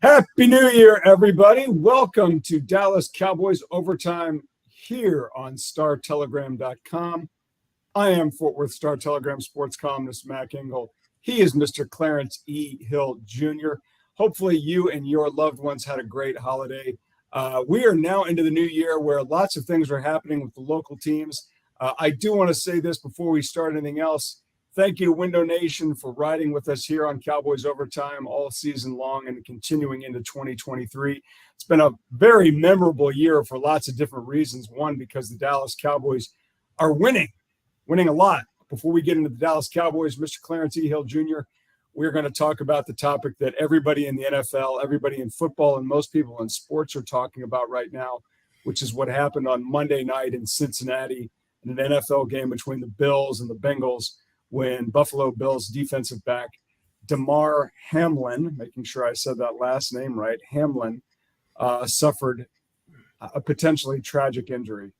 Happy New Year, everybody. Welcome to Dallas Cowboys Overtime here on StarTelegram.com. I am Fort Worth Star Telegram sports columnist Mac Engel. He is Mr. Clarence E. Hill Jr. Hopefully you and your loved ones had a great holiday. We are now into the new year where lots of things are happening with the local teams. I do want to say this before we start anything else. Thank you to Window Nation for riding with us here on Cowboys Overtime all season long and continuing into 2023. It's been a very memorable year for lots of different reasons. One, because the Dallas Cowboys are winning a lot. Before we get into the Dallas Cowboys, Mr. Clarence E. Hill Jr., we're going to talk about the topic that everybody in the NFL, everybody in football, and most people in sports are talking about right now, which is what happened on Monday night in Cincinnati in an NFL game between the Bills and the Bengals, when Buffalo Bills defensive back Damar Hamlin, making sure I said that last name right, Hamlin, suffered a potentially tragic injury.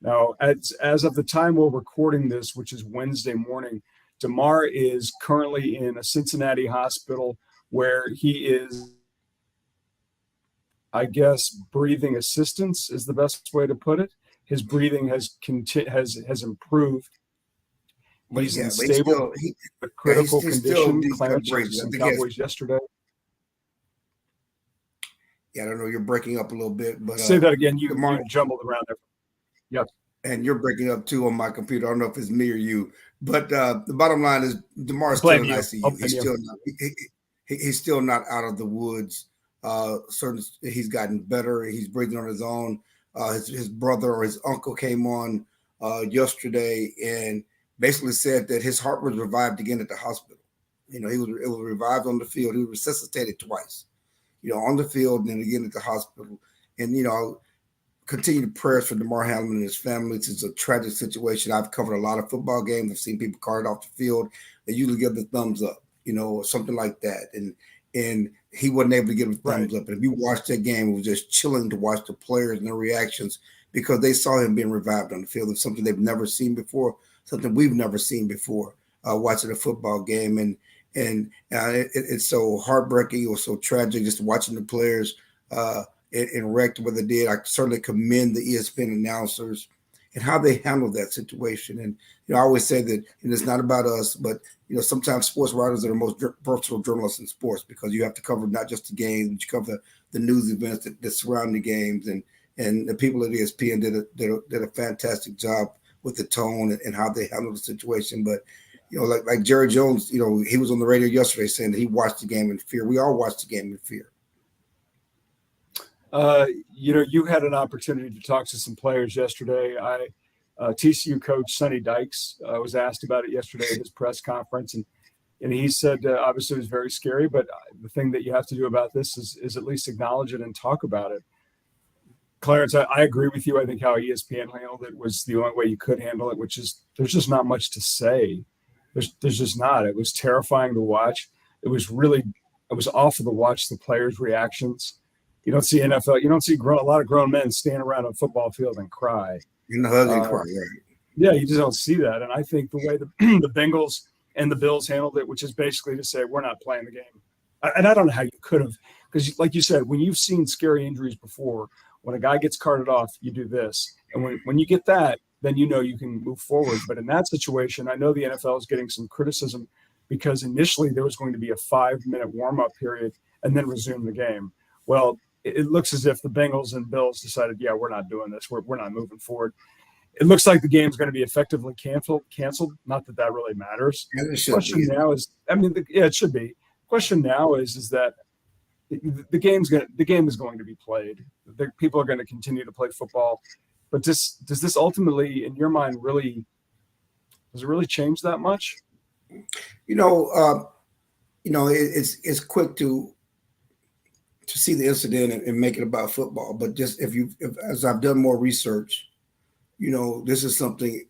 Now, as of the time we're recording this, which is Wednesday morning, Damar is currently in a Cincinnati hospital where he is, I guess, breathing assistance is the best way to put it. His breathing has improved. He's in stable, critical condition. Clarence was some Cowboys yesterday. Yeah, I don't know. You're breaking up a little bit, but say that again. You jumbled around there. Yep. And you're breaking up too on my computer. I don't know if it's me or you, but the bottom line is Damar's still in ICU. He's still not out of the woods. Certainly, he's gotten better. He's breathing on his own. His brother or his uncle came on yesterday and basically said that his heart was revived again at the hospital. It was revived on the field. He was resuscitated twice, on the field and then again at the hospital. And, continued prayers for Damar Hamlin and his family. It's a tragic situation. I've covered a lot of football games. I've seen people carted off the field. They usually give the thumbs up, or something like that. And he wasn't able to give a thumbs up. And if you watched that game, it was just chilling to watch the players and their reactions because they saw him being revived on the field. It's something they've never seen before, something we've never seen before watching a football game. And it's so heartbreaking or so tragic just watching the players and wrecked what they did. I certainly commend the ESPN announcers and how they handled that situation. And, I always say that it's not about us, but, sometimes sports writers are the most versatile journalists in sports because you have to cover not just the games, but you cover the news events that surround the games. And the people at ESPN did a fantastic job with the tone and how they handled the situation. But, like Jerry Jones, he was on the radio yesterday saying that he watched the game in fear. We all watched the game in fear. You had an opportunity to talk to some players yesterday. TCU coach Sonny Dykes was asked about it yesterday at his press conference, and he said obviously it was very scary, but the thing that you have to do about this is at least acknowledge it and talk about it. Clarence, I agree with you. I think how ESPN handled it was the only way you could handle it, which is there's just not much to say. There's just not. It was terrifying to watch. It was awful to watch the players' reactions. You don't see NFL. You don't see a lot of grown men stand around a football field and cry. Hug and cry, right? Yeah, you just don't see that. And I think the way the Bengals and the Bills handled it, which is basically to say we're not playing the game. And I don't know how you could have, because like you said, when you've seen scary injuries before, when a guy gets carted off, you do this, and when you get that, then you can move forward. But in that situation, I know the NFL is getting some criticism because initially there was going to be a 5-minute warm-up period and then resume the game. Well, it looks as if the Bengals and Bills decided, yeah, we're not doing this. We're not moving forward. It looks like the game's going to be effectively canceled. Not that really matters. The question now is, it should be. Question now is that the game is going to be played. People are going to continue to play football. But does this ultimately, in your mind, does it really change that much? It's quick to see the incident and make it about football. But just as I've done more research, this is something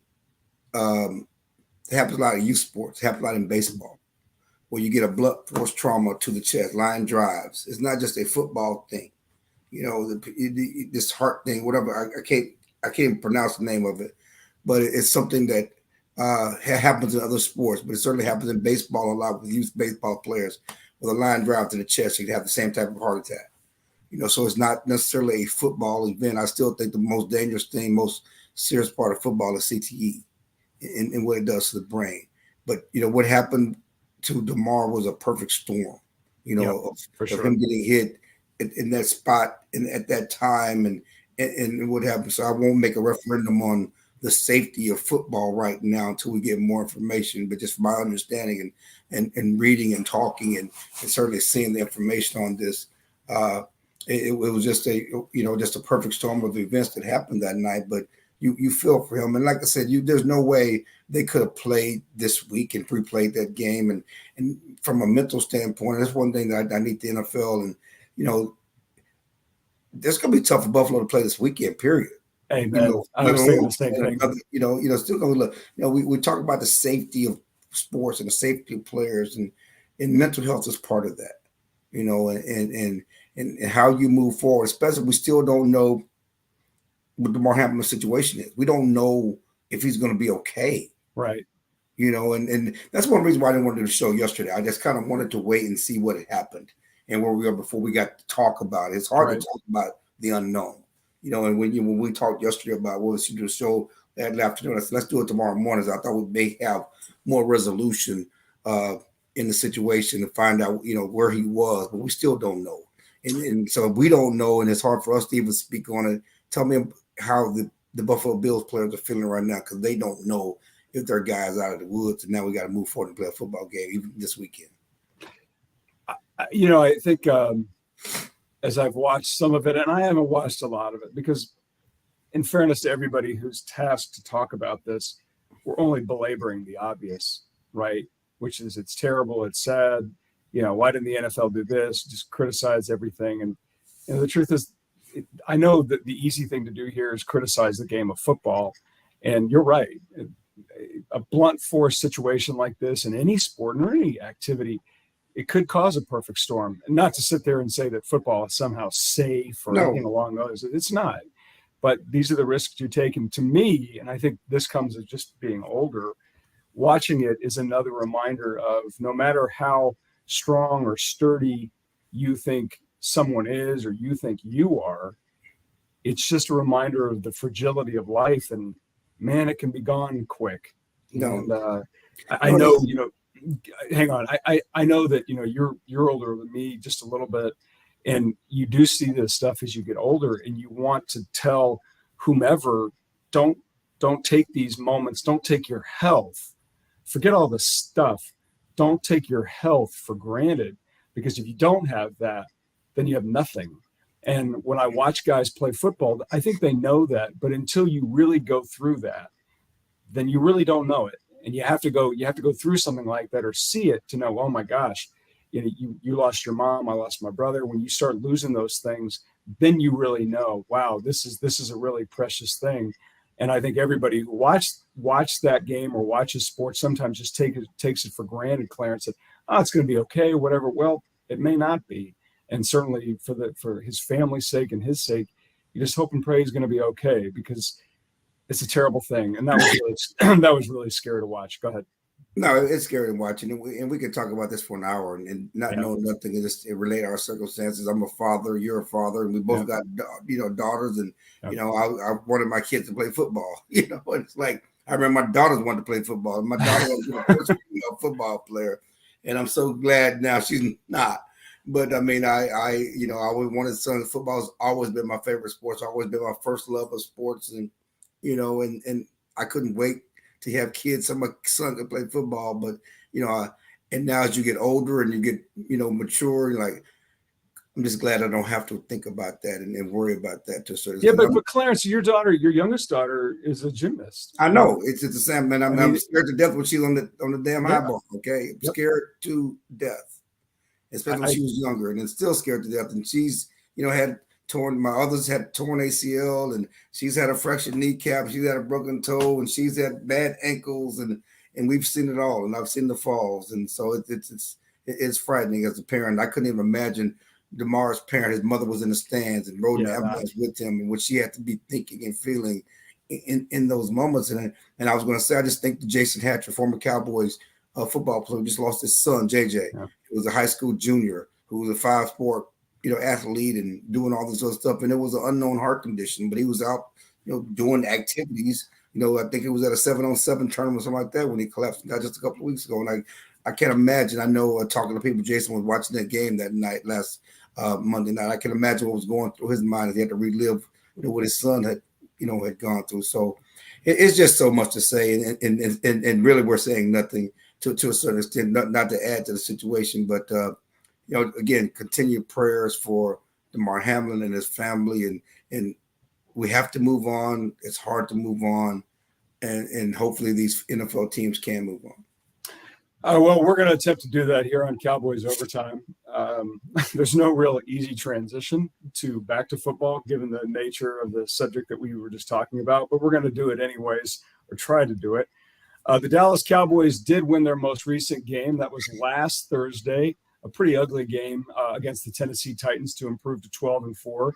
that happens a lot in youth sports, happens a lot in baseball, where you get a blunt force trauma to the chest, line drives. It's not just a football thing, this heart thing, whatever. I can't even pronounce the name of it, but it's something that happens in other sports, but it certainly happens in baseball a lot with youth baseball players, with a line drive to the chest, he'd have the same type of heart attack. So it's not necessarily a football event. I still think the most dangerous thing, most serious part of football is CTE and what it does to the brain. But, what happened to DeMar was a perfect storm, of him getting hit in that spot and at that time and what happened. So I won't make a referendum on the safety of football right now until we get more information. But just from my understanding and reading and talking and certainly seeing the information on this, it was just a perfect storm of events that happened that night. But you feel for him, and like I said, there's no way they could have played this week and pre-played that game. And from a mental standpoint, that's one thing that I need the NFL and there's going to be tough for Buffalo to play this weekend. Period. Amen. I was thinking the same thing. Still going to look. We talk about the safety of sports and the safety of players, and mental health is part of that. And how you move forward, especially we still don't know what DeMar Hamlin's situation is. We don't know if he's going to be okay. Right. And that's one reason why I didn't want to do the show yesterday. I just kind of wanted to wait and see what had happened and where we are before we got to talk about it. It's hard to talk about the unknown, and when we talked yesterday about what was to do the show that afternoon, I said, let's do it tomorrow morning. I thought we may have more resolution in the situation to find out, where he was, but we still don't know. And so we don't know, and it's hard for us to even speak on it. Tell me how the Buffalo Bills players are feeling right now, because they don't know if their guys out of the woods, and now we got to move forward and play a football game even this weekend. I think as I've watched some of it, and I haven't watched a lot of it, because in fairness to everybody who's tasked to talk about this, we're only belaboring the obvious, right? Which is it's terrible, it's sad. Why didn't the NFL do this? Just criticize everything. And the truth is, I know that the easy thing to do here is criticize the game of football. And you're right. A blunt force situation like this in any sport or any activity, it could cause a perfect storm. And not to sit there and say that football is somehow safe or anything along those. It's not. But these are the risks you take. And to me, and I think this comes as just being older, watching it is another reminder of no matter how strong or sturdy you think someone is or you think you are, it's just a reminder of the fragility of life, and man, it can be gone quick. And I know, hang on, I know that you're older than me just a little bit, and you do see this stuff as you get older, and you want to tell whomever, don't take these moments, don't take your health, forget all the stuff, don't take your health for granted, because if you don't have that, then you have nothing. And when I watch guys play football, I think they know that, but until you really go through that, then you really don't know it. And you have to go through something like that or see it to know, oh my gosh, you lost your mom, I lost my brother. When you start losing those things, then you really know, wow, this is a really precious thing. And I think everybody who watched that game or watches sports sometimes just takes it for granted, Clarence, that, it's going to be okay, whatever. Well, it may not be. And certainly for his family's sake and his sake, you just hope and pray he's going to be okay, because it's a terrible thing. And that was really scary to watch. Go ahead. No, it's scary to watch. And we can talk about this for an hour and not know nothing and just relate our circumstances. I'm a father, you're a father, and we both got, daughters. And, I wanted my kids to play football, it's like, I remember my daughters wanted to play football. My daughter was a football player. And I'm so glad now she's not. But I mean, I always wanted sons. Football has always been my favorite sport. It's always been my first love of sports. And, and I couldn't wait to have kids. So my son could play football, but, and now as you get older and you get, mature, like, I'm just glad I don't have to think about that and worry about that to a certain extent. But Clarence, your youngest daughter is a gymnast. I know it's the same, man. I'm scared to death when she's on the damn high ball. Okay. I'm scared to death, especially when she was younger, and still scared to death. And she's, my others had torn ACL, and she's had a fractured kneecap. She's had a broken toe, and she's had bad ankles, and we've seen it all, and I've seen the falls. And so it's frightening as a parent. I couldn't even imagine DeMar's parent. His mother was in the stands and rode in the ambulance with him, and what she had to be thinking and feeling in those moments. And I was going to say, I just think the Jason Hatcher, former Cowboys football player who just lost his son, JJ. Yeah. He was a high school junior who was a 5-sport, athlete and doing all this other stuff. And it was an unknown heart condition, but he was out, doing activities. I think it was at a 7-on-7 tournament or something like that when he collapsed just a couple of weeks ago. And I can't imagine. I know talking to people, Jason was watching that game that night, last Monday night. I can imagine what was going through his mind as he had to relive, what his son had gone through. So it's just so much to say. And really we're saying nothing to a certain extent, not to add to the situation. But, again, continued prayers for Damar Hamlin and his family. And we have to move on. It's hard to move on. And hopefully these NFL teams can move on. Well, we're going to attempt to do that here on Cowboys Overtime. There's no real easy transition back to football, given the nature of the subject that we were just talking about, but we're going to do it anyways, or try to do it. The Dallas Cowboys did win their most recent game. That was last Thursday, a pretty ugly game against the Tennessee Titans to improve to 12-4.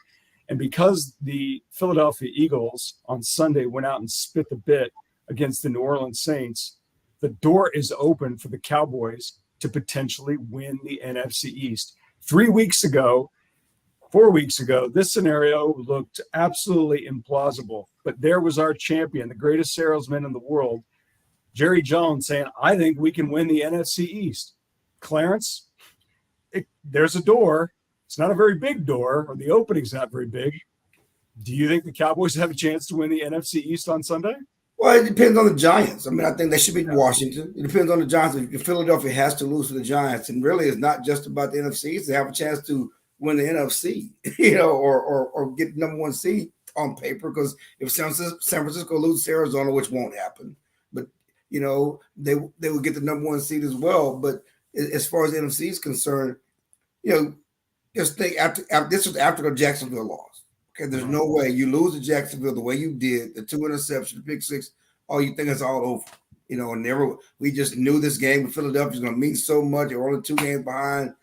And because the Philadelphia Eagles on Sunday went out and spit the bit against the New Orleans Saints, the door is open for the Cowboys to potentially win the NFC East. 4 weeks ago, this scenario looked absolutely implausible. But there was our champion, the greatest salesman in the world, Jerry Jones, saying, I think we can win the NFC East. Clarence, there's a door. It's not a very big door, or the opening's not very big. Do you think the Cowboys have a chance to win the NFC East on Sunday? Well, it depends on the Giants. I mean, I think they should beat Washington. It depends on the Giants. If Philadelphia has to lose to the Giants, and really it's not just about the NFC East. They have a chance to win the NFC, or get number one seed on paper. Because if San Francisco loses to Arizona, which won't happen, but they will get the number one seed as well. But as far as the NFC is concerned, just think after this was after the Jacksonville loss. Okay, there's no way you lose to Jacksonville the way you did, the 2 interceptions, the pick 6. Oh, you think it's all over? And we just knew this game with Philadelphia was going to mean so much. They were only 2 games behind,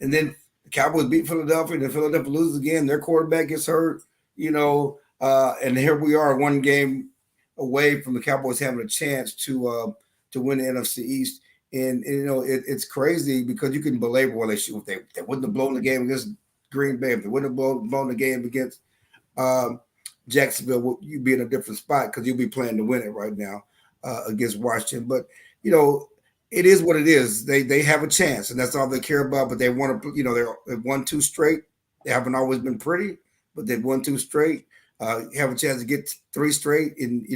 and then the Cowboys beat Philadelphia, and then Philadelphia loses again. Their quarterback gets hurt, and here we are, 1 game away from the Cowboys having a chance to win the NFC East. And it's crazy because you can belabor what they shoot. They wouldn't have blown the game against Green Bay. If they wouldn't have blown the game against Jacksonville, you'd be in a different spot because you'll be playing to win it right now against Washington. But, it is what it is. They have a chance, and that's all they care about. But they want to, they've won 2 straight. They haven't always been pretty, but they've won 2 straight. Have a chance to get 3 straight. And,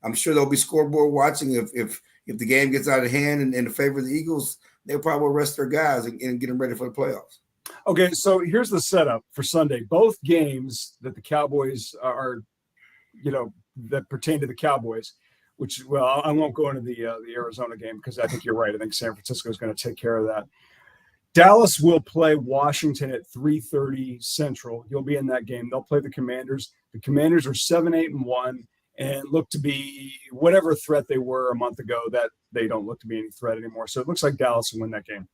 I'm sure they'll be scoreboard watching. If the game gets out of hand and in favor of the Eagles, they'll probably rest their guys and get them ready for the playoffs. Okay, so here's the setup for Sunday. Both games that the Cowboys are, that pertain to the Cowboys, which, well, I won't go into the Arizona game because I think you're right. I think San Francisco is going to take care of that. Dallas will play Washington at 3:30 Central. You'll be in that game. They'll play the Commanders. The Commanders are 7-8-1 and look to be whatever threat they were a month ago, that they don't look to be any threat anymore. So it looks like Dallas will win that game.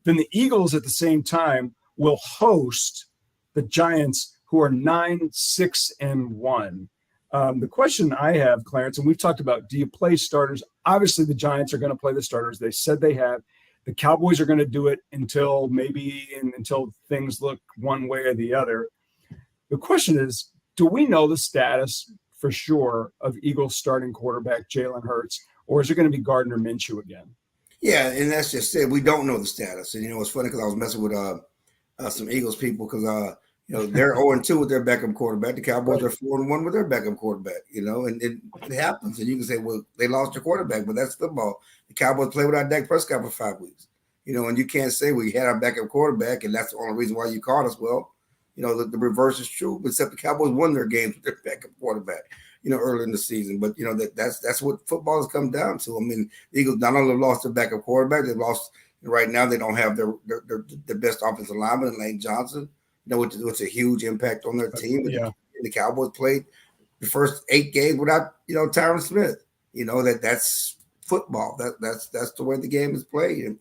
Then the Eagles at the same time will host the Giants, who are 9-6-1. The question I have, Clarence, and we've talked about, do you play starters? Obviously, the Giants are going to play the starters. They said they have. The Cowboys are going to do it until things look one way or the other. The question is, do we know the status for sure of Eagles starting quarterback Jalen Hurts, or is it going to be Gardner Minshew again? Yeah, and that's just it. We don't know the status. And, it's funny because I was messing with some Eagles people because, they're 0-2 with their backup quarterback. The Cowboys are 4-1 with their backup quarterback, and it happens. And you can say, well, they lost their quarterback, but that's football. The Cowboys play without Dak Prescott for 5 weeks, and you can't say we had our backup quarterback and that's the only reason why you caught us. Well, the reverse is true, except the Cowboys won their games with their backup quarterback, early in the season. But, that's what football has come down to. I mean, the Eagles not only lost their backup quarterback, they've lost right now. They don't have their best offensive lineman, Lane Johnson, which a huge impact on their team. Yeah. The Cowboys played the first 8 games without, Tyron Smith. That's football. That's the way the game is played. And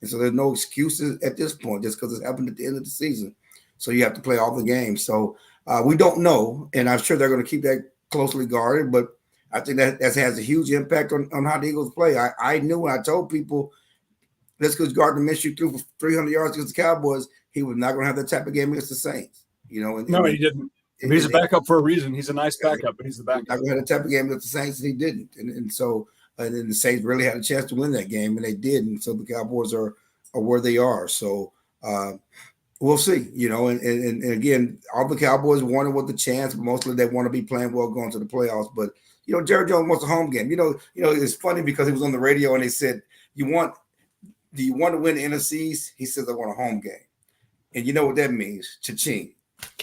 so there's no excuses at this point just because it happened at the end of the season. So you have to play all the games. So we don't know, and I'm sure they're going to keep that closely guarded. But I think that has a huge impact on how the Eagles play. I knew when I told people, let's go Gardner Minshew threw for 300 yards against the Cowboys, he was not going to have that type of game against the Saints. You know, no, he didn't. He's a backup for a reason. He's a nice backup, but he's the backup. Not going to have that type of game against the Saints, and he didn't. And then the Saints really had a chance to win that game, and they did. And so the Cowboys are where they are. So we'll see. You know, and again, all the Cowboys wanted with the chance, but mostly they want to be playing well going to the playoffs. But you know, Jerry Jones wants a home game. You know, it's funny because he was on the radio and they said, do you want to win the NFC East? He says, I want a home game. And you know what that means? Cha-ching.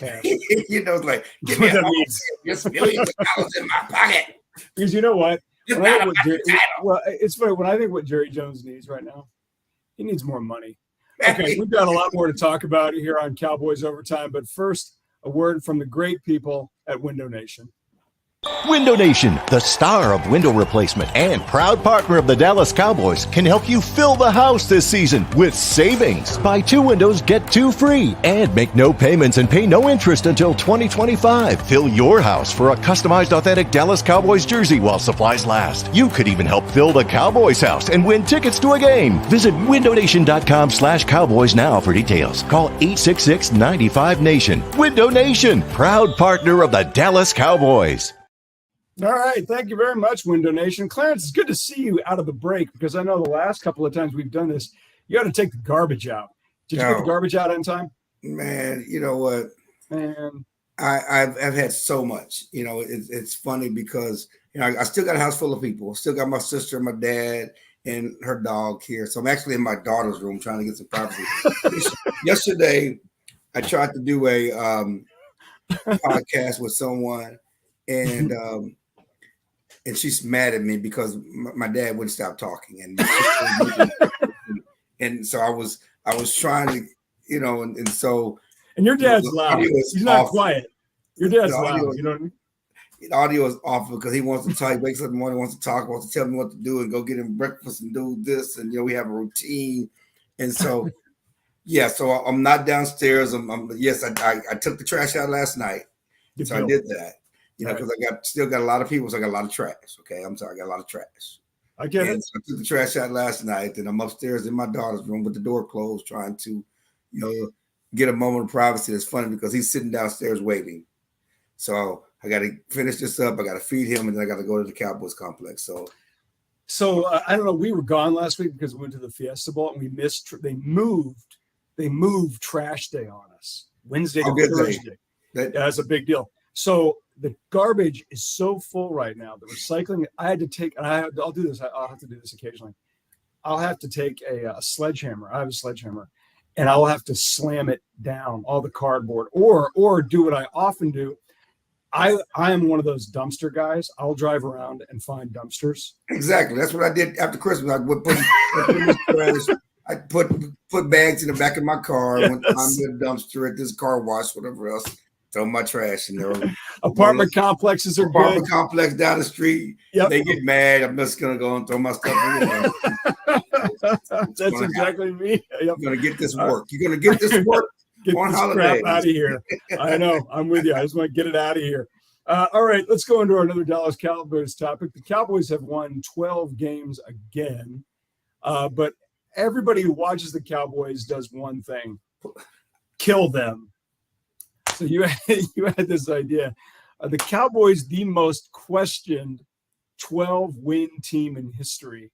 You know, it's like, give me a home game. Just millions of dollars in my pocket. Because you know what? It's funny. When I think what Jerry Jones needs right now, he needs more money. Okay, we've got a lot more to talk about here on Cowboys Overtime. But first, a word from the great people at Window Nation. Window Nation, the star of window replacement and proud partner of the Dallas Cowboys, can help you fill the house this season with savings. Buy 2 windows, get 2 free, and make no payments and pay no interest until 2025. Fill your house for a customized authentic Dallas Cowboys jersey while supplies last. You could even help fill the Cowboys house and win tickets to a game. Visit windownation.com/Cowboys now for details. Call 866-95-NATION. Window Nation, proud partner of the Dallas Cowboys. All right. Thank you very much, Window Nation. Clarence, it's good to see you out of the break because I know the last couple of times we've done this, you got to take the garbage out. Did you get the garbage out in time? Man, you know what? Man, I've had so much. You know, it's funny because, you know, I still got a house full of people. Still got my sister, my dad, and her dog here. So I'm actually in my daughter's room trying to get some privacy. Yesterday, I tried to do a podcast with someone, and she's mad at me because my dad wouldn't stop talking, and so I was trying to, you know, and so. And your dad's loud. He's not quiet. Your dad's loud. You know what I mean? The audio is awful because he wants to talk. He wakes up in the morning, wants to talk, wants to tell me what to do, and go get him breakfast and do this, and you know we have a routine, and so yeah. So I'm not downstairs. Yes, I took the trash out last night, so I did that. You know, because I still got a lot of people, so I got a lot of trash. Okay, I'm sorry, I got a lot of trash. I get it. So I took the trash out last night, and I'm upstairs in my daughter's room with the door closed, trying to, you know, get a moment of privacy. It's funny because he's sitting downstairs waiting. So I got to finish this up. I got to feed him, and then I got to go to the Cowboys complex. So I don't know. We were gone last week because we went to the Fiesta Bowl, and we missed. They moved Trash Day on us, Wednesday to Thursday. That's a big deal. So the garbage is so full right now. The recycling, I had to take, and I'll do this. I'll have to do this occasionally. I'll have to take a sledgehammer. I have a sledgehammer, and I'll have to slam it down, all the cardboard, or do what I often do. I am one of those dumpster guys. I'll drive around and find dumpsters. Exactly. That's what I did after Christmas. I would put bags in the back of my car. Yes. Went to the dumpster at this car wash, whatever else. Throw my trash in there. Apartment complexes are Apartment good. complex down the street. Yep. They get mad. I'm just gonna go and throw my stuff in there. That's exactly me. Yep. You're gonna get this work. You're gonna get this work on holiday. Out of here. I know. I'm with you. I just want to get it out of here. All right, let's go into another Dallas Cowboys topic. The Cowboys have won 12 games again, but everybody who watches the Cowboys does one thing: kill them. So you had this idea. The Cowboys, the most questioned 12-win team in history.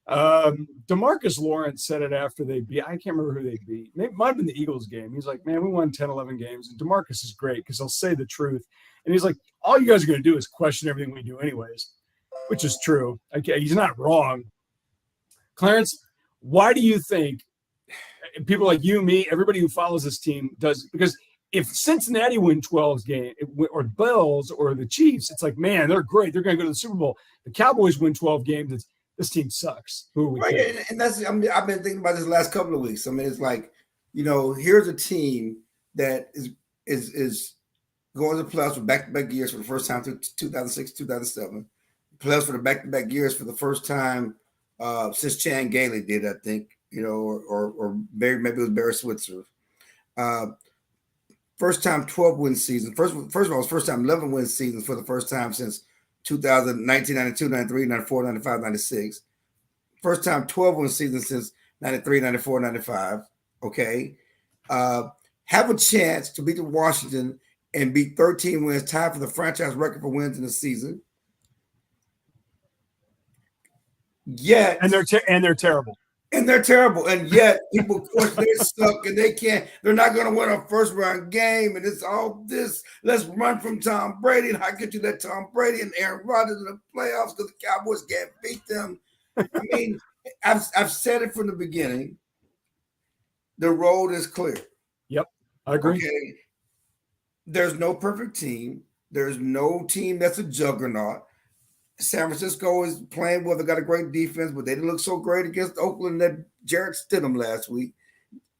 DeMarcus Lawrence said it after they beat. I can't remember who they beat. It might have been the Eagles game. He's like, man, we won 10, 11 games. And DeMarcus is great because he'll say the truth. And he's like, all you guys are going to do is question everything we do anyways, which is true. Okay, he's not wrong. Clarence, why do you think people like you, me, everybody who follows this team does? Because if Cincinnati win 12 games, or Bills or the Chiefs, it's like, man, they're great. They're going to go to the Super Bowl. The Cowboys win 12 games. This team sucks. Who are we? Right, and that's. I've been thinking about this last couple of weeks. I mean, it's like, you know, here's a team that is going to the playoffs for back-to-back years for the first time through 2006, 2007. Playoffs for the back-to-back years for the first time since Chan Gailey did, I think. You know, or maybe it was Barry Switzer. First time 12-win season. First of all, it's first time 11-win season for the first time since 2019, 92, 93, 94, 95, 96. First time 12-win season since 93, 94, 95. Okay. Have a chance to beat the Washington and beat 13 wins, tied for the franchise record for wins in the season. Yet, and they're terrible. And they're terrible. And yet people question they suck and they're not going to win a first round game. And it's all this. Let's run from Tom Brady. And how get you that Tom Brady and Aaron Rodgers in the playoffs because the Cowboys can't beat them? I mean, I've said it from the beginning. The road is clear. Yep, I agree. Okay. There's no perfect team. There's no team that's a juggernaut. San Francisco is playing well. They got a great defense, but they didn't look so great against Oakland that Jarrett Stidham last week.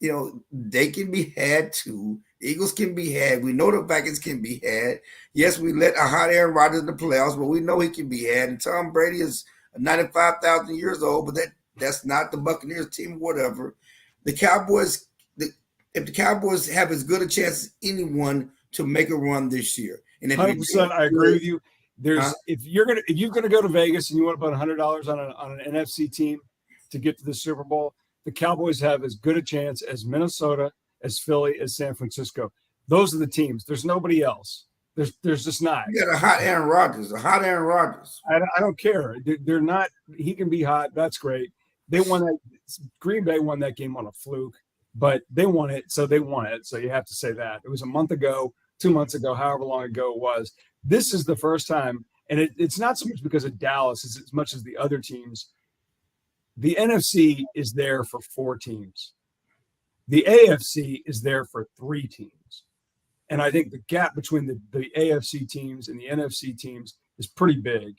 You know, they can be had too. Eagles can be had. We know the Vikings can be had. Yes, we let a hot Aaron Rodgers in the playoffs, but we know he can be had. And Tom Brady is 95,000 years old, but that's not the Buccaneers team or whatever. The Cowboys, if the Cowboys have as good a chance as anyone to make a run this year. And 100%, I agree with you. If you're gonna go to Vegas and you want to put $100 on an NFC team to get to the Super Bowl, the Cowboys have as good a chance as Minnesota, as Philly, as San Francisco. Those are the teams. There's nobody else. There's just not. You got a hot Aaron Rodgers. I don't care. They're not. He can be hot. That's great. They won that. Green Bay won that game on a fluke, but they won it, so they won it. So you have to say that. It was a month ago, 2 months ago, however long ago it was. This is the first time, and it's not so much because of Dallas as much as the other teams. The NFC is there for 4 teams. The AFC is there for 3 teams. And I think the gap between the AFC teams and the NFC teams is pretty big.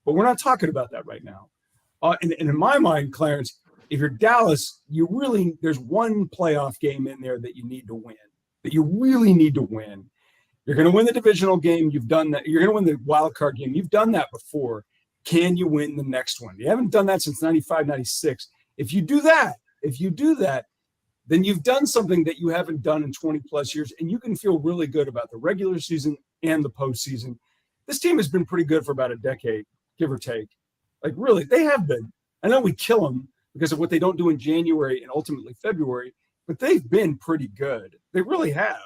But we're not talking about that right now. And in my mind, Clarence, if you're Dallas, there's one playoff game in there that you need to win, that you really need to win. You're going to win the divisional game. You've done that. You're going to win the wild card game. You've done that before. Can you win the next one? You haven't done that since 95, 96. If you do that, then you've done something that you haven't done in 20 plus years, and you can feel really good about the regular season and the postseason. This team has been pretty good for about a decade, give or take. Like, really, they have been. I know we kill them because of what they don't do in January and ultimately February, but they've been pretty good. They really have.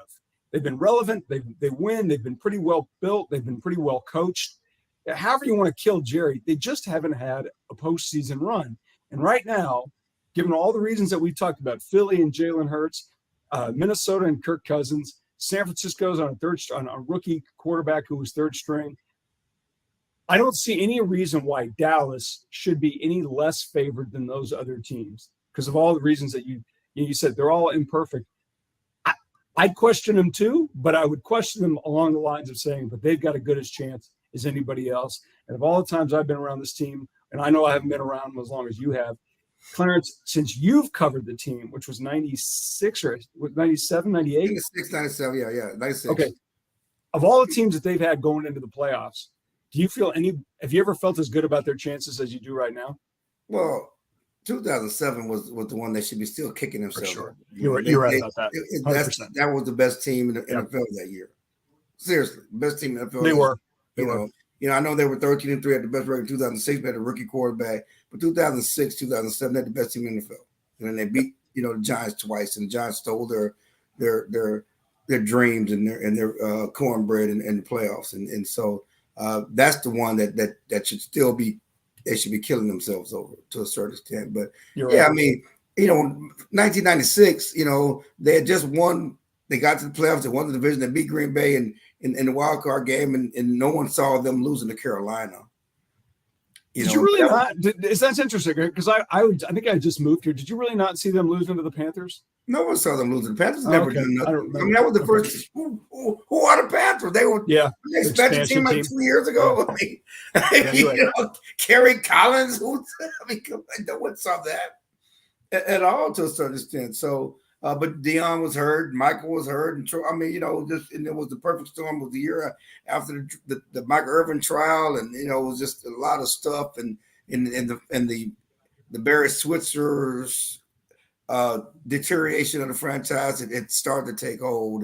They've been relevant. They win. They've been pretty well built. They've been pretty well coached. However you want to kill Jerry, they just haven't had a postseason run. And right now, given all the reasons that we've talked about, Philly and Jalen Hurts, Minnesota and Kirk Cousins, San Francisco's on a rookie quarterback who was third string. I don't see any reason why Dallas should be any less favored than those other teams because of all the reasons that you said. They're all imperfect. I'd question them too, but I would question them along the lines of saying, but they've got as good a chance as anybody else. And of all the times I've been around this team, and I know I haven't been around them as long as you have, Clarence, since you've covered the team, which was 96 or 97, 98? 96, 97, yeah, 96. Okay. Of all the teams that they've had going into the playoffs, have you ever felt as good about their chances as you do right now? Well, 2007 was the one that should be still kicking themselves. For sure. You're right about that. That was the best team in the NFL that year. Seriously, best team in the NFL. They were. I know they were 13-3 at the best record in 2006. They had a rookie quarterback, but 2006, 2007, they had the best team in the NFL. And then they beat the Giants twice, and the Giants stole their dreams and their cornbread in the playoffs. And so that's the one that should still be. They should be killing themselves over to a certain extent. But right. I mean, 1996, they had just won. They got to the playoffs. They won the division. They beat Green Bay in the wild card game, and no one saw them losing to Carolina. Did you really not? That's interesting because I think I just moved here. Did you really not see them losing to the Panthers? No one saw them losing. The Panthers never done nothing. I mean, that was the first. Who are the Panthers? They were the expansion team like 2 years ago. I mean, Kerry Collins. No one saw that at all to a certain extent. So, but Deion was hurt, Michael was hurt, and and it was the perfect storm of the year after the Michael Irvin trial, and it was just a lot of stuff, and the Barry Switzer's deterioration of the franchise, it started to take hold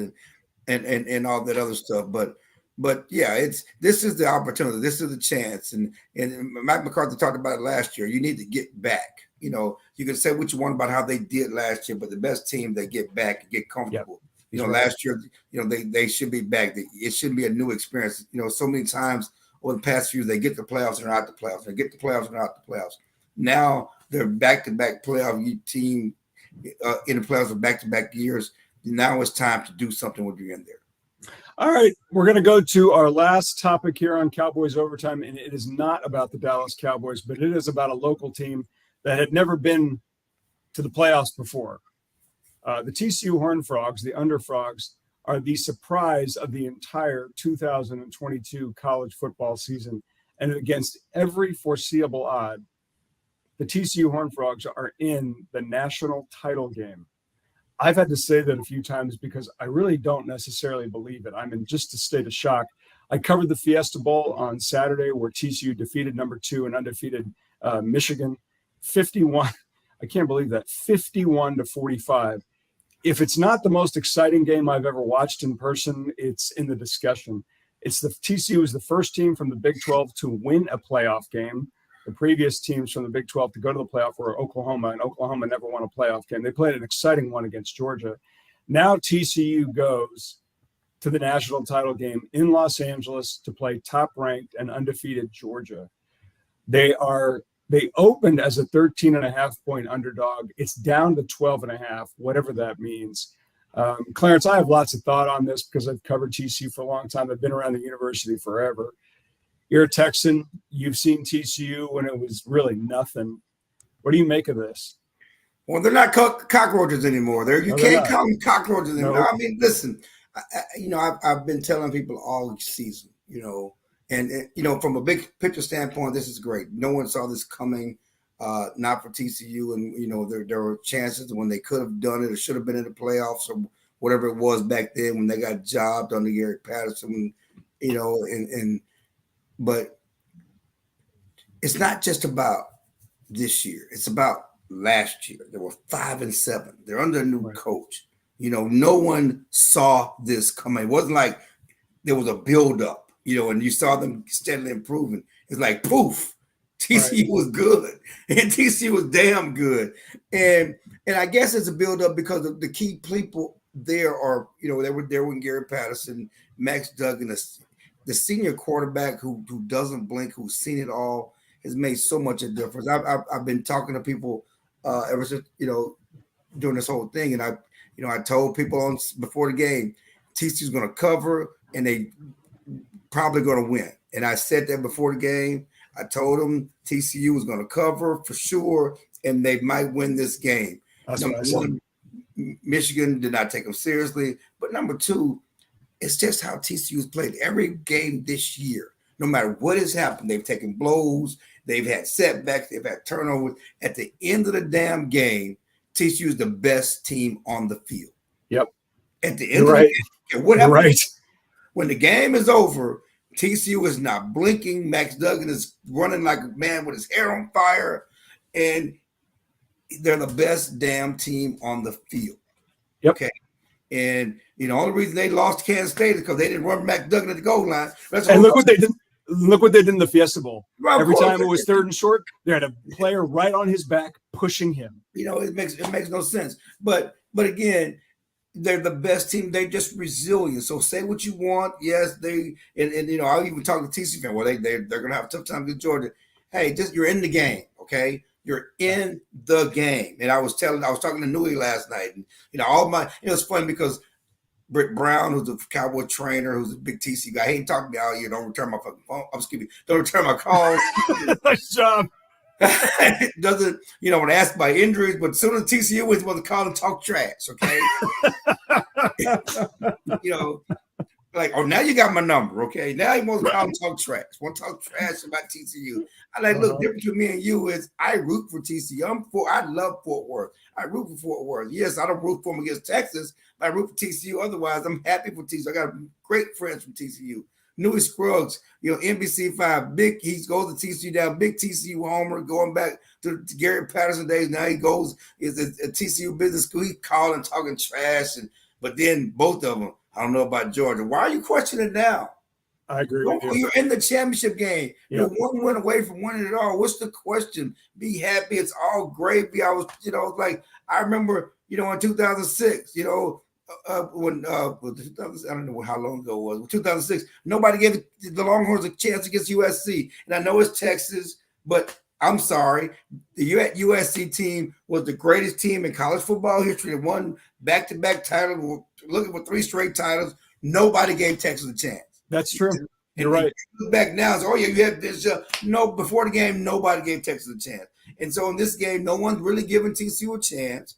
and all that other stuff. But But yeah, this is the opportunity. This is the chance. And Mike McCarthy talked about it last year. You need to get back. You know, you can say what you want about how they did last year, but the best team, they get back and get comfortable. Yep. You know, last year, you know, they should be back. It shouldn't be a new experience. You know, so many times over the past few years, they get the playoffs and are out the playoffs. They get the playoffs and are out the playoffs. Now they're back-to-back playoff team in the playoffs for back-to-back years. Now it's time to do something when you're in there. All right, we're going to go to our last topic here on Cowboys Overtime, and it is not about the Dallas Cowboys, but it is about a local team that had never been to the playoffs before. The TCU Horned Frogs, the Underfrogs, are the surprise of the entire 2022 college football season. And against every foreseeable odd, the TCU Horned Frogs are in the national title game. I've had to say that a few times because I really don't necessarily believe it. I'm in just a state of shock. I covered the Fiesta Bowl on Saturday where TCU defeated number 2 and undefeated Michigan 51. I can't believe that, 51-45. If it's not the most exciting game I've ever watched in person, it's in the discussion. TCU is the first team from the Big 12 to win a playoff game. The previous teams from the Big 12 to go to the playoff were Oklahoma, and Oklahoma never won a playoff game. They played an exciting one against Georgia. Now TCU goes to the national title game in Los Angeles to play top-ranked and undefeated Georgia. They opened as a 13.5-point underdog. It's down to 12.5, whatever that means. Clarence, I have lots of thought on this because I've covered TCU for a long time. I've been around the university forever. You're a Texan. You've seen TCU when it was really nothing. What do you make of this? Well, they're not cockroaches anymore. You can't call them cockroaches anymore. No. I mean, listen, I've been telling people all season, and from a big picture standpoint, this is great. No one saw this coming, not for TCU. And, there were chances when they could have done it or should have been in the playoffs or whatever it was back then when they got jobbed under Gary Patterson, but it's not just about this year. It's about last year. They were 5-7. They're under a new coach. No one saw this coming. It wasn't like there was a buildup, and you saw them steadily improving. It's like, poof, TCU was good. And TCU was damn good. And I guess it's a buildup because of the key people there are, they were there when Gary Patterson, Max Duggan, the senior quarterback who doesn't blink, who's seen it all, has made so much a difference. I've been talking to people ever since, during this whole thing. And I told people before the game, TCU's going to cover and they probably going to win. And I said that before the game. I told them TCU was going to cover for sure, and they might win this game. That's number one, Michigan did not take them seriously. But number two, it's just how TCU's played every game this year. No matter what has happened, they've taken blows, they've had setbacks, they've had turnovers. At the end of the damn game, TCU is the best team on the field. Yep. At the end of the game, what happens when the game is over, TCU is not blinking. Max Duggan is running like a man with his hair on fire, and they're the best damn team on the field. Yep. Okay. And the only reason they lost to Kansas State is because they didn't run Max Duggan at the goal line. And look what they did. Look what they did in the Fiesta Bowl. Right, every time it was 3rd and short, they had a player right on his back pushing him. It makes no sense. But again, they're the best team. They're just resilient. So say what you want. Yes, they and I'll even talk to TCU fan. Well, they're gonna have a tough time with Georgia. Hey, you're in the game, okay? You're in the game. And I was talking to Nui last night, and it's funny because Britt Brown, who's a Cowboy trainer, who's a big TC guy, he ain't talking to me all year. Don't return my fucking phone. Don't return my calls. Nice job. Doesn't, when asked by injuries, but as soon as TCU wins, want to call and talk trash, okay? Like, oh, now you got my number, okay? Now you want to call and talk trash. Want to talk trash about TCU. I like, look, difference between me and you is I root for TCU. I love Fort Worth. I root for Fort Worth. Yes, I don't root for them against Texas, but I root for TCU. Otherwise, I'm happy for TCU. I got great friends from TCU. Newey Scruggs, NBC5, he goes to TCU down, big TCU homer, going back to Gary Patterson days. Now he goes, is a TCU business school. He calling, talking trash, but then both of them, I don't know about Georgia. Why are you questioning now? I agree with you. You're in the championship game. Yep. You're one win away from winning it all. What's the question? Be happy. It's all gravy. I I remember, in 2006, when 2000, I don't know how long ago it was. 2006, nobody gave the Longhorns a chance against USC. And I know it's Texas, but I'm sorry. The USC team was the greatest team in college football history. It won back-to-back titles, looking for 3 straight titles. Nobody gave Texas a chance. That's true. You're right. Look back now, so, you have this. No, before the game, nobody gave Texas a chance. And so in this game, no one's really giving TCU a chance,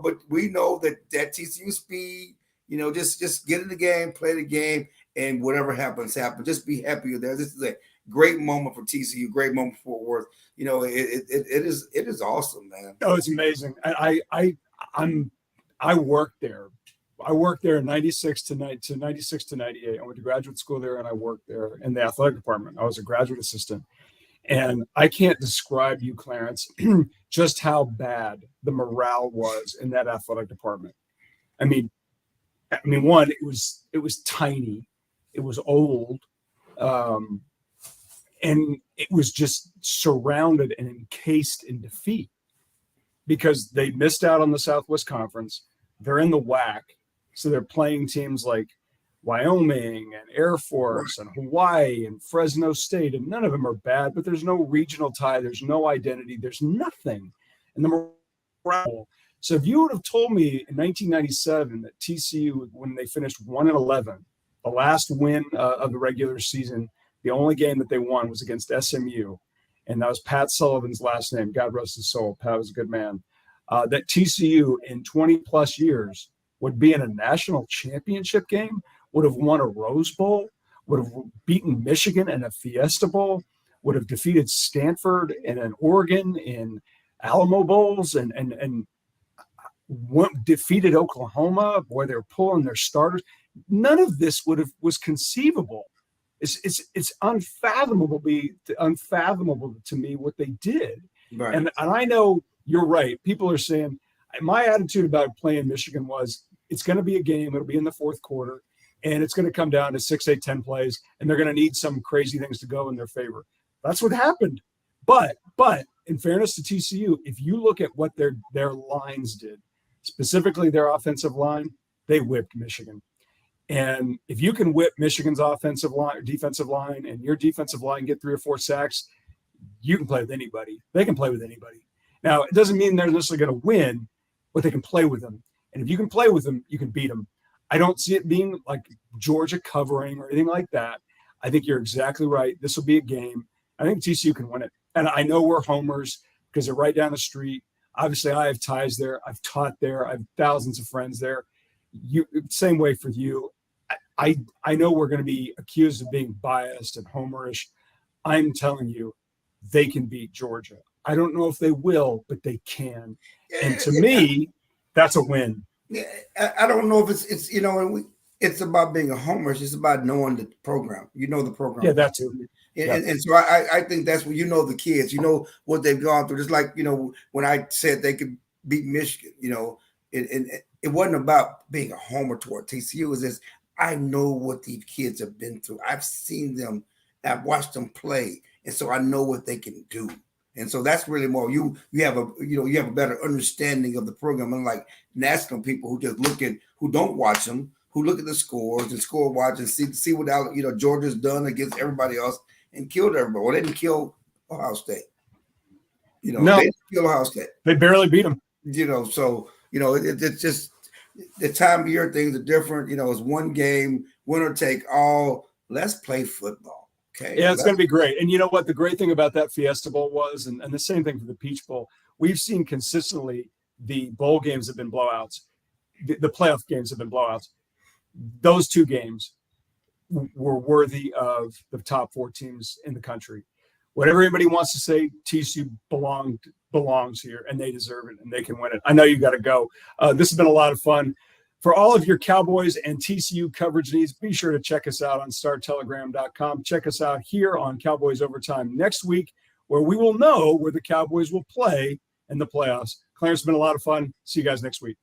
but we know that TCU speed, just get in the game, play the game, and whatever happens. Just be happy you're there. This is a great moment for TCU, great moment for Fort Worth. It is awesome, man. Oh, it's amazing. I worked there. I worked there in 96 to 98. I went to graduate school there, and I worked there in the athletic department. I was a graduate assistant. And I can't describe you, Clarence, just how bad the morale was in that athletic department. I mean, one, it was tiny. It was old. And it was just surrounded and encased in defeat because they missed out on the Southwest Conference. They're in the WAC. So they're playing teams like Wyoming and Air Force and Hawaii and Fresno State, and none of them are bad, but there's no regional tie. There's no identity. There's nothing. And the morale. So if you would have told me in 1997 that TCU, when they finished 1-11, the last win of the regular season, the only game that they won was against SMU, and that was Pat Sullivan's last name. God rest his soul. Pat was a good man. That TCU in 20-plus years would be in a national championship game, would have won a Rose Bowl, would have beaten Michigan in a Fiesta Bowl, would have defeated Stanford and an Oregon in Alamo Bowls, and defeated Oklahoma where they're pulling their starters. None of this was conceivable. It's unfathomable to me what they did. Right. And I know you're right. People are saying, my attitude about playing Michigan was, it's going to be a game. It'll be in the fourth quarter, and it's going to come down to 6, 8, 10 plays, and they're going to need some crazy things to go in their favor. That's what happened. But in fairness to TCU, if you look at what their lines did, specifically their offensive line, they whipped Michigan. And if you can whip Michigan's offensive line or defensive line, and your defensive line get 3 or 4 sacks, you can play with anybody. They can play with anybody. Now, it doesn't mean they're necessarily going to win, but they can play with them. And if you can play with them, you can beat them. I don't see it being like Georgia covering or anything like that. I think you're exactly right. This will be a game. I think TCU can win it. And I know we're homers because they're right down the street. Obviously, I have ties there. I've taught there. I have thousands of friends there. Same way for you. I know we're going to be accused of being biased and homerish. I'm telling you, they can beat Georgia. I don't know if they will, but they can. And to me, that's a win. Yeah, I don't know if it's about being a homer. It's just about knowing the program. You know the program. Yeah, that too. And so I think that's what the kids. You know what they've gone through. Just like when I said they could beat Michigan. It wasn't about being a homer toward TCU. It was just I know what these kids have been through. I've seen them. I've watched them play, and so I know what they can do. And so that's really more you have a better understanding of the program, unlike national people who just who don't watch them, who look at the scores and score watch and see what Georgia's done against everybody else and killed everybody. Well, they didn't kill Ohio State. No, they didn't kill Ohio State. They barely beat them. So it's just the time of year things are different. It's one game, winner take all. Let's play football. Okay. Yeah, it's going to be great. And you know what? The great thing about that Fiesta Bowl was, and the same thing for the Peach Bowl, we've seen consistently the bowl games have been blowouts. The playoff games have been blowouts. Those 2 games were worthy of the top 4 teams in the country. Whatever anybody wants to say, TCU belongs here, and they deserve it, and they can win it. I know you got to go. This has been a lot of fun. For all of your Cowboys and TCU coverage needs, be sure to check us out on StarTelegram.com. Check us out here on Cowboys Overtime next week, where we will know where the Cowboys will play in the playoffs. Clarence, it's been a lot of fun. See you guys next week.